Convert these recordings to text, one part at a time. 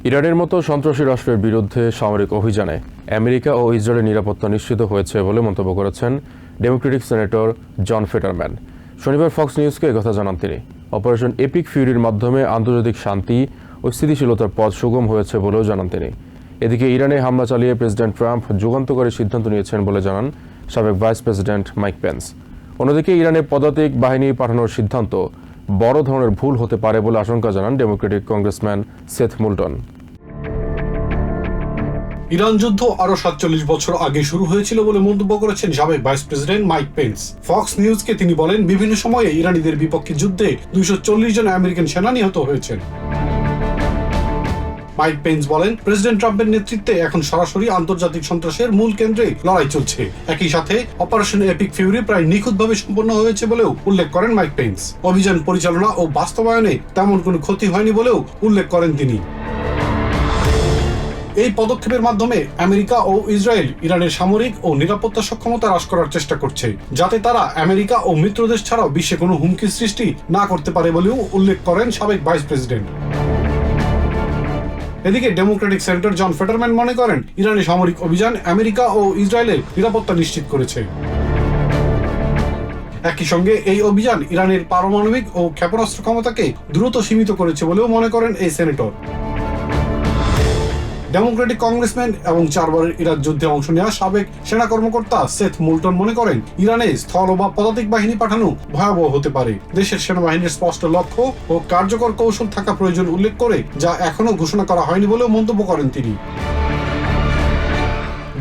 ইরানের মতো সন্ত্রাসী রাষ্ট্রের বিরুদ্ধে সামরিক অভিযানে আমেরিকা ও ইসরায়েলের নিরাপত্তা নিশ্চিত হয়েছে বলে মন্তব্য করেছেন ডেমোক্রেটিক সেনেটর জন ফেটারম্যান। শনিবার ফক্স নিউজকে একথা জানান তিনি। অপারেশন এপিক ফিউরির মাধ্যমে আন্তর্জাতিক শান্তি ও স্থিতিশীলতার পথ সুগম হয়েছে বলেও জানান তিনি। এদিকে ইরানে হামলা চালিয়ে প্রেসিডেন্ট ট্রাম্প যুগান্তকারী সিদ্ধান্ত নিয়েছেন বলে জানান সাবেক ভাইস প্রেসিডেন্ট মাইক পেন্স। অন্যদিকে ইরানে পদাতিক বাহিনী পাঠানোর সিদ্ধান্ত বড় ধরনের ভুল হতে পারে বলে আশঙ্কা জানান ডেমোক্রেটিক কংগ্রেসম্যান সেথ মুলটন। ইরান যুদ্ধ আরো ৪৭ বছর আগে শুরু হয়েছিল বলে মন্তব্য করেছেন সাবেক vice president Mike Pence. Fox নিউজকে তিনি বলেন, বিভিন্ন সময়ে ইরানিদের বিপক্ষে যুদ্ধে ২৪০ জন আমেরিকান সেনা নিহত হয়েছেন। মাইক পেন্স বলেন, প্রেসিডেন্ট ট্রাম্পের নেতৃত্বে এখন সরাসরি আন্তর্জাতিক সন্ত্রাসের মূল কেন্দ্রে লড়াই চলছে। একই সাথে অপারেশন এপিক ফিউরি প্রায় নিখুঁতভাবে সম্পন্ন হয়েছে বলেও উল্লেখ করেন মাইক পেন্স। অভিযান পরিচালনা ও বাস্তবায়নে তেমন কোনো ক্ষতি হয়নি বলেও উল্লেখ করেন তিনি। এই পদক্ষেপের মাধ্যমে আমেরিকা ও ইসরায়েল ইরানের সামরিক ও নিরাপত্তা সক্ষমতা হ্রাস করার চেষ্টা করছে, যাতে তারা আমেরিকা ও মিত্রদেশ ছাড়াও বিশ্বে কোনো হুমকির সৃষ্টি না করতে পারে বলেও উল্লেখ করেন সাবেক ভাইস প্রেসিডেন্ট। এদিকে ডেমোক্রেটিক সেনেটর জন ফেটারম্যান মনে করেন, ইরানের সামরিক অভিযান আমেরিকা ও ইসরায়েলের নিরাপত্তা নিশ্চিত করেছে। একই সঙ্গে এই অভিযান ইরানের পারমাণবিক ও ক্ষেপণাস্ত্র ক্ষমতাকে দ্রুত সীমিত করেছে বলেও মনে করেন এই সেনেটর। ডেমোক্রেটিক কংগ্রেসম্যান এবং ৪ বারের ইরাক যুদ্ধে অংশ নেওয়া সাবেক সেনা কর্মকর্তা সেথ মুলটন মনে করেন, ইরানে স্থল বা পদাতিক বাহিনী পাঠানো ভয়াবহ হতে পারে। দেশের সেনাবাহিনীর স্পষ্ট লক্ষ্য ও কার্যকর কৌশল থাকা প্রয়োজন উল্লেখ করে, যা এখনো ঘোষণা করা হয়নি বলেও মন্তব্য করেন তিনি।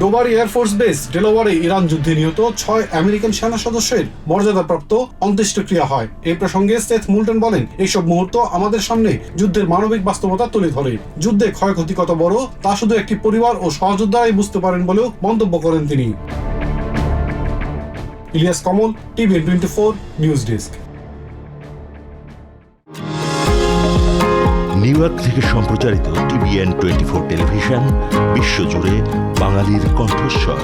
ডোভার এয়ারফোর্স বেস ডেলাওয়ারে ইরান যুদ্ধে নিহত ৬ আমেরিকান সেনা সদস্যের মর্যাদাপ্রাপ্ত অন্ত্যেষ্টিক্রিয়া হয়। এই প্রসঙ্গে সেথ মুলটন বলেন, এইসব মুহূর্ত আমাদের সামনে যুদ্ধের মানবিক বাস্তবতা তুলে ধরে। যুদ্ধে ক্ষয়ক্ষতি কত বড় তা শুধু একটি পরিবার ও সহযোদ্ধারাই বুঝতে পারেন বলেও মন্তব্য করেন তিনি। Elias Kamal, TVN 24 news desk. New York থেকে সম্প্রচারিত টিভিএন 24 টেলিভিশন বিশ্বজুড়ে বাঙালির কণ্ঠস্বর।